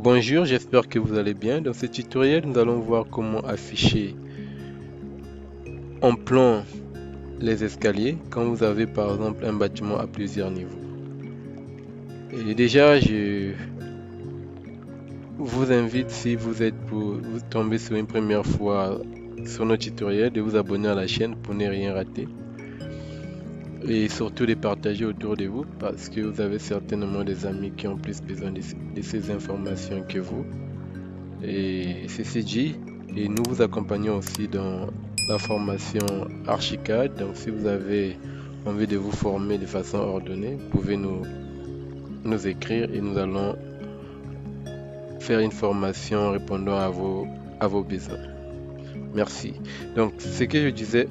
Bonjour, j'espère que vous allez bien. Dans ce tutoriel, nous allons voir comment afficher en plan les escaliers quand vous avez par exemple un bâtiment à plusieurs niveaux. Et déjà, je vous invite, si vous êtes pour vous tomber sur une première fois sur notre tutoriel, de vous abonner à la chaîne pour ne rien rater. Et surtout de partager autour de vous parce que vous avez certainement des amis qui ont plus besoin de ces informations que vous. Et ceci dit, et nous vous accompagnons aussi dans la formation Archicad. Donc si vous avez envie de vous former de façon ordonnée, vous pouvez nous écrire et nous allons faire une formation répondant à vos besoins. Merci. Donc ce que je disais,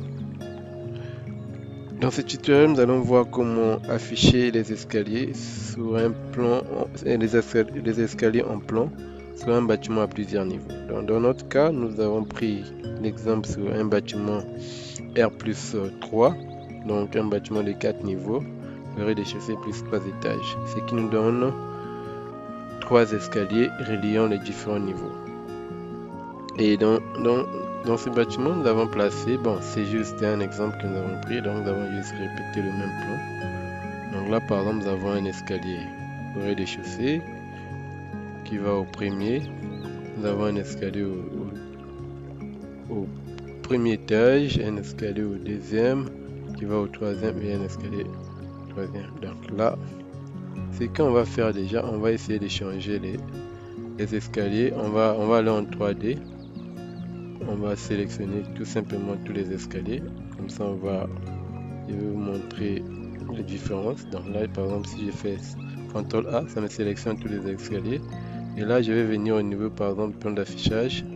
dans ce tutoriel, nous allons voir comment afficher les escaliers sur un plan, les escaliers en plan sur un bâtiment à plusieurs niveaux. Dans notre cas, nous avons pris l'exemple sur un bâtiment R+3, donc un bâtiment de 4 niveaux, le rez-de-chaussée plus 3 étages, ce qui nous donne 3 escaliers reliant les différents niveaux. Et dans ce bâtiment, nous avons placé, bon, c'est juste un exemple que nous avons pris, donc nous avons juste répété le même plan. Donc là, par exemple, nous avons un escalier au rez-de-chaussée qui va au premier. Nous avons un escalier au premier étage, un escalier au deuxième qui va au troisième et un escalier au troisième. Donc là, ce qu'on va faire déjà, on va essayer de changer les escaliers. On va aller en 3D. On va sélectionner tout simplement tous les escaliers. Comme ça, je vais vous montrer les différences. Donc là, par exemple, si je fais CTRL A, ça me sélectionne tous les escaliers. Et là, je vais venir au niveau, par exemple, plan d'affichage.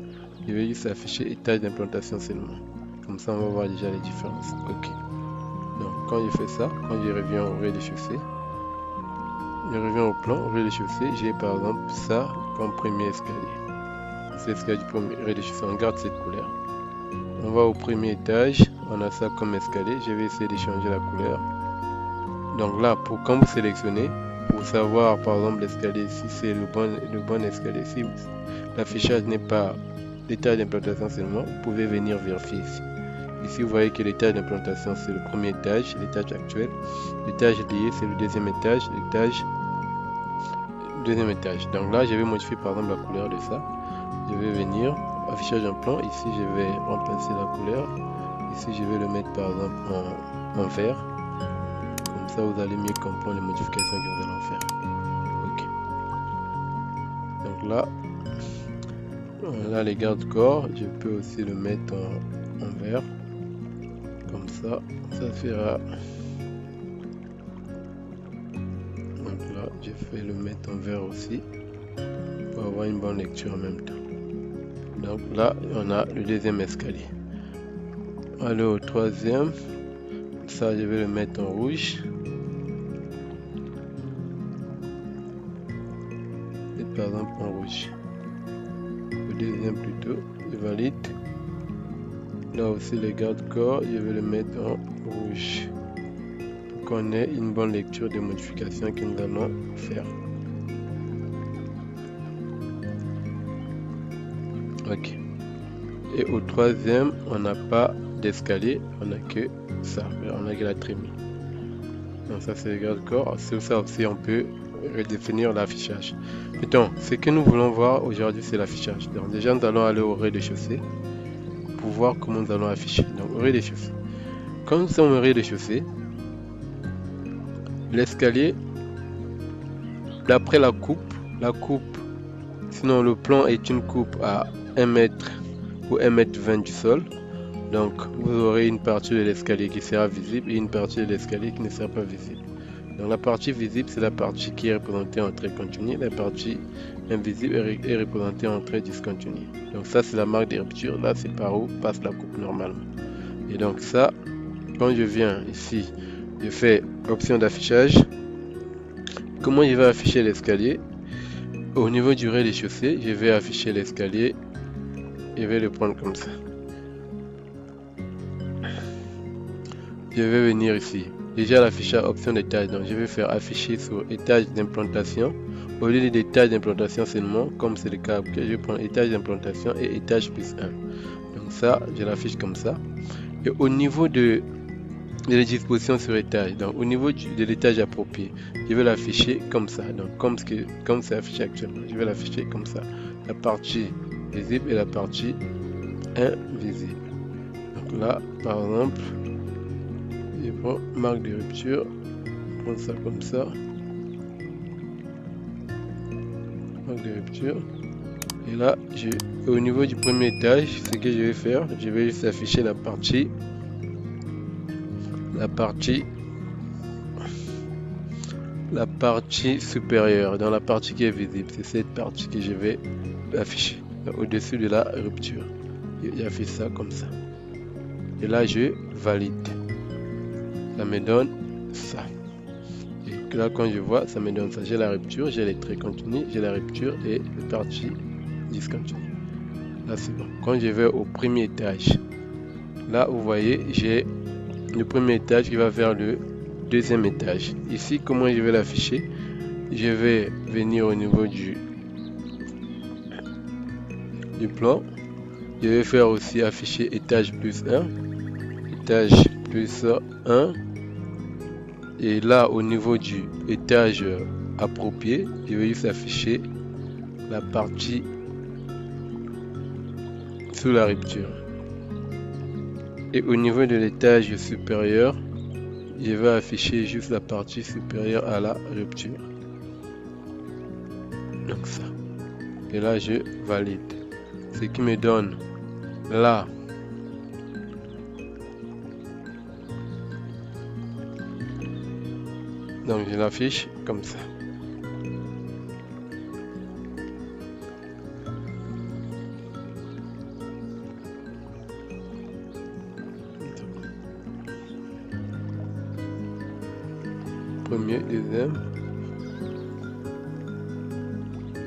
Je vais juste afficher étage d'implantation seulement. Comme ça, on va voir déjà les différences. Ok. Donc, quand je fais ça, quand je reviens au rez-de-chaussée, je reviens au plan, au rez-de-chaussée, j'ai par exemple ça comme premier escalier. C'est l'escalier du premier rez-de-chaussée. On garde cette couleur. On va au premier étage, on a ça comme escalier. Je vais essayer de changer la couleur. Donc là, quand vous sélectionnez, pour savoir par exemple l'escalier, si c'est le bon escalier, si l'affichage n'est pas l'étage d'implantation seulement, vous pouvez venir vérifier ici. Ici, vous voyez que l'étage d'implantation, c'est le premier étage, l'étage actuel. L'étage lié, c'est le deuxième étage, deuxième étage. Donc là, je vais modifier par exemple la couleur de ça. Je vais venir, affichage en plan. Ici, je vais remplacer la couleur. Ici, je vais le mettre par exemple en vert. Comme ça, vous allez mieux comprendre les modifications que nous allons faire. Ok. Donc là, les garde-corps, je peux aussi le mettre en vert. Comme ça fera. Donc là, je vais le mettre en vert aussi pour avoir une bonne lecture en même temps. Donc là, on a le deuxième escalier. Allez au troisième. Ça, je vais le mettre en rouge. Et par exemple en rouge. Le deuxième plutôt, je valide. Là aussi, les garde-corps, je vais le mettre en rouge. Pour qu'on ait une bonne lecture des modifications que nous allons faire. Ok. Et au troisième, on n'a pas d'escalier, on n'a que ça, on a que la trémie. Donc ça c'est le garde-corps. Sur ça aussi on peut redéfinir l'affichage. Donc ce que nous voulons voir aujourd'hui c'est l'affichage. Donc déjà nous allons aller au rez-de-chaussée pour voir comment nous allons afficher. Donc au rez-de-chaussée. Quand nous sommes au rez-de-chaussée, l'escalier, d'après la coupe, sinon le plan est une coupe à 1 mètre ou 1,20 m du sol. Donc vous aurez une partie de l'escalier qui sera visible et une partie de l'escalier qui ne sera pas visible. Donc la partie visible c'est la partie qui est représentée en trait continu, la partie invisible est représentée en trait discontinu. Donc ça c'est la marque de rupture, là c'est par où passe la coupe normalement. Et donc ça, quand je viens ici, je fais option d'affichage. Comment je vais afficher l'escalier? Au niveau du rez-de-chaussée, je vais afficher l'escalier. Je vais le prendre comme ça. Je vais venir ici. Déjà l'affichage option d'étage. Donc je vais faire afficher sur étage d'implantation au lieu d'étage d'implantation seulement, comme c'est le cas, je vais prendre étage d'implantation et étage plus 1. Donc ça, je l'affiche comme ça. Et au niveau de les dispositions sur étage, donc au niveau de l'étage approprié, je vais l'afficher comme ça. Donc comme c'est affiché actuellement, je vais l'afficher comme ça. La partie visible et la partie invisible. Donc là, par exemple, je prends marque de rupture, je prends ça comme ça. Marque de rupture. Et là, au niveau du premier étage, ce que je vais faire, je vais juste afficher la partie supérieure, dans la partie qui est visible. C'est cette partie que je vais afficher au-dessus de la rupture. J'affiche ça comme ça. Et là, je valide. Ça me donne ça. Et là, quand je vois, ça me donne ça. J'ai la rupture, j'ai les traits continus, j'ai la rupture et la partie discontinue. Là, c'est bon. Quand je vais au premier étage, là, vous voyez, j'ai le premier étage qui va vers le deuxième étage. Ici, comment je vais l'afficher? Je vais venir au niveau du plan. Je vais faire aussi afficher étage plus 1, étage plus 1. Et là, au niveau du étage approprié, je vais juste afficher la partie sous la rupture. Et au niveau de l'étage supérieur, je vais afficher juste la partie supérieure à la rupture. Donc ça. Et là, je valide. Ce qui me donne là. Donc je l'affiche comme ça. Premier, deuxième.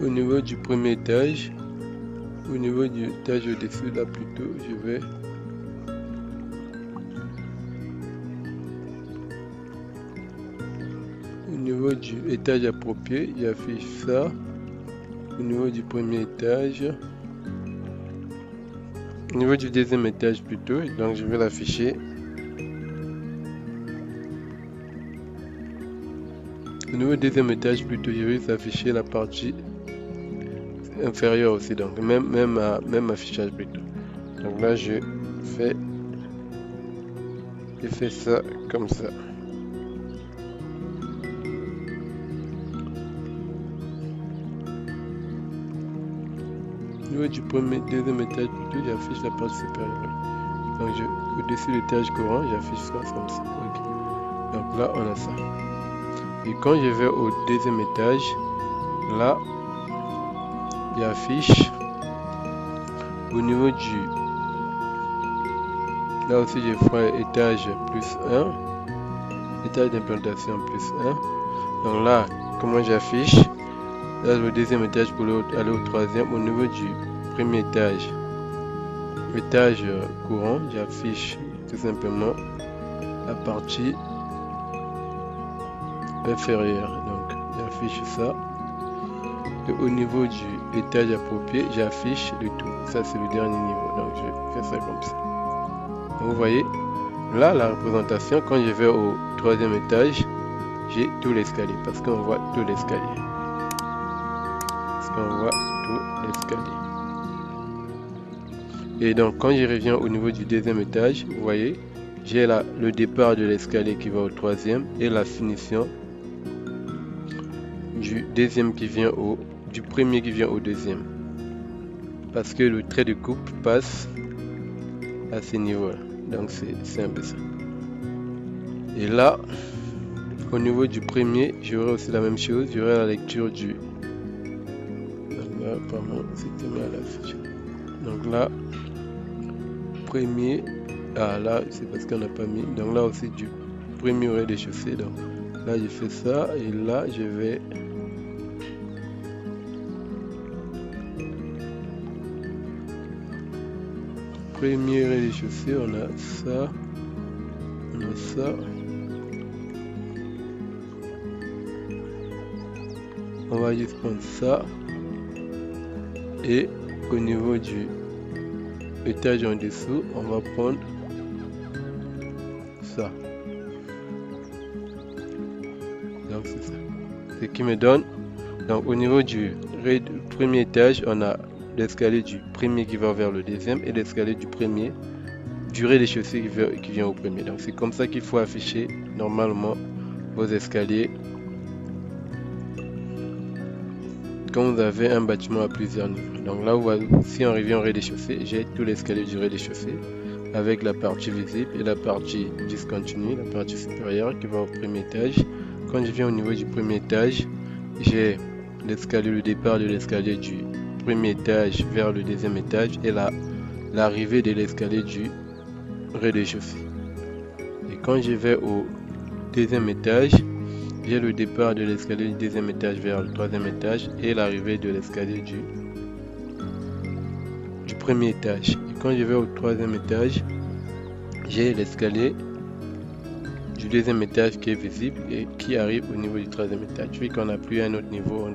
Au niveau du premier étage, au niveau du étage au-dessus, là plutôt, je vais au niveau du étage approprié, j'affiche ça. Au niveau du premier étage, au niveau du deuxième étage plutôt, donc je vais l'afficher. Au niveau du deuxième étage plutôt, je vais afficher la partie inférieure aussi, donc même affichage plutôt. Donc là je fais ça comme ça. Au niveau du deuxième étage plutôt, j'affiche la partie supérieure. Donc au-dessus de l'étage courant, j'affiche ça comme ça. Okay. Donc là on a ça. Et quand je vais au deuxième étage, là j'affiche au niveau du, là aussi je ferai étage plus 1, étage d'implantation plus 1. Donc là, comment j'affiche? Là le deuxième étage pour aller au troisième. Au niveau du premier étage courant, j'affiche tout simplement la partie inférieure. Donc j'affiche ça. Et au niveau du étage approprié, j'affiche le tout. Ça c'est le dernier niveau. Donc je fais ça comme ça. Donc vous voyez, là la représentation, quand je vais au troisième étage, j'ai tout l'escalier. Parce qu'on voit tout l'escalier. Et donc quand je reviens au niveau du deuxième étage, vous voyez, j'ai là le départ de l'escalier qui va au troisième et la finition du deuxième qui vient du premier qui vient au deuxième, parce que le trait de coupe passe à ce niveau là. Donc c'est un peu ça. Et là au niveau du premier, j'aurai aussi la même chose. J'aurai la lecture du, pardon, c'était mal affiché. Donc là premier, là c'est parce qu'on n'a pas mis. Donc là aussi du premier au rez-de-chaussée. Donc là je fais ça et là je vais premier rez-de-chaussée, on a ça, on va juste prendre ça. Et au niveau du étage en dessous, on va prendre ça. Donc c'est ça. Ce qui me donne, donc au niveau du premier étage, on a l'escalier du premier qui va vers le deuxième et l'escalier du premier du rez-de-chaussée qui vient au premier. Donc c'est comme ça qu'il faut afficher normalement vos escaliers quand vous avez un bâtiment à plusieurs niveaux. Donc là, si on revient au rez-de-chaussée, j'ai tout l'escalier du rez-de-chaussée avec la partie visible et la partie discontinue, la partie supérieure qui va au premier étage. Quand je viens au niveau du premier étage, j'ai l'escalier, le départ de l'escalier du premier étage vers le deuxième étage et l'arrivée de l'escalier du rez-de-chaussée. Et quand je vais au deuxième étage, j'ai le départ de l'escalier du deuxième étage vers le troisième étage et l'arrivée de l'escalier du premier étage. Et quand je vais au troisième étage, j'ai l'escalier du deuxième étage qui est visible et qui arrive au niveau du troisième étage, vu qu'on n'a plus un autre niveau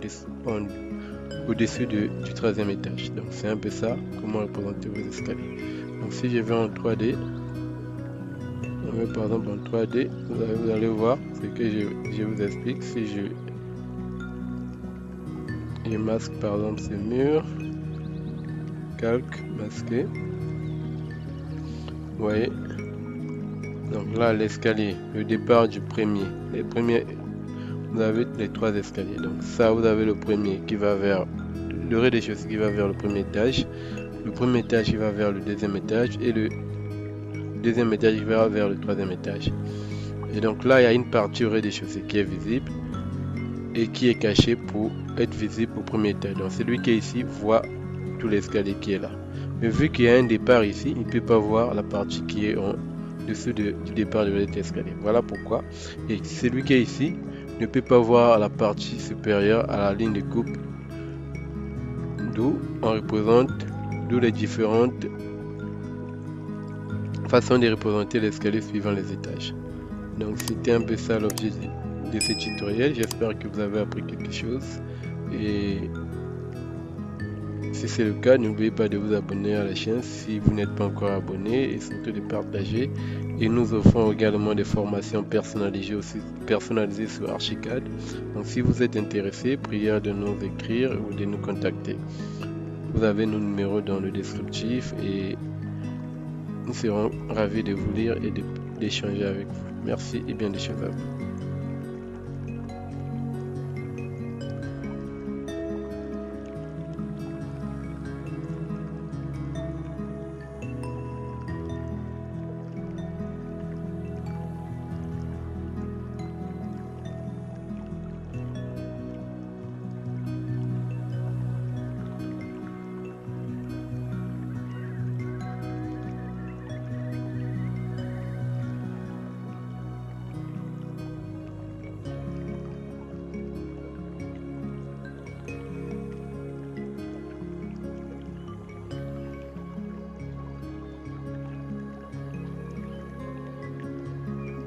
au-dessus du troisième étage. Donc c'est un peu ça, comment représenter vos escaliers. Donc si je vais en 3D, on met par exemple en 3D, vous allez voir ce que je vous explique. Si je masque par exemple ce mur, calque, masqué, vous voyez. Donc là l'escalier, le départ du premier, vous avez les trois escaliers. Donc ça, vous avez le premier qui va vers le rez-de-chaussée qui va vers le premier étage, le premier étage qui va vers le deuxième étage et le deuxième étage qui va vers le troisième étage. Et donc là il y a une partie au rez-de-chaussée qui est visible et qui est cachée pour être visible au premier étage. Donc celui qui est ici voit tout l'escalier qui est là. Mais vu qu'il y a un départ ici, il ne peut pas voir la partie qui est en dessous du départ de l'escalier. Voilà pourquoi. Et celui qui est ici ne peut pas voir la partie supérieure à la ligne de coupe, d'où les différentes façons de représenter l'escalier suivant les étages. Donc c'était un peu ça l'objet de ce tutoriel. J'espère que vous avez appris quelque chose, et si c'est le cas, n'oubliez pas de vous abonner à la chaîne si vous n'êtes pas encore abonné, et surtout de partager. Et nous offrons également des formations personnalisées sur Archicad. Donc si vous êtes intéressé, priez de nous écrire ou de nous contacter. Vous avez nos numéros dans le descriptif et nous serons ravis de vous lire et d'échanger avec vous. Merci et bien des choses à vous.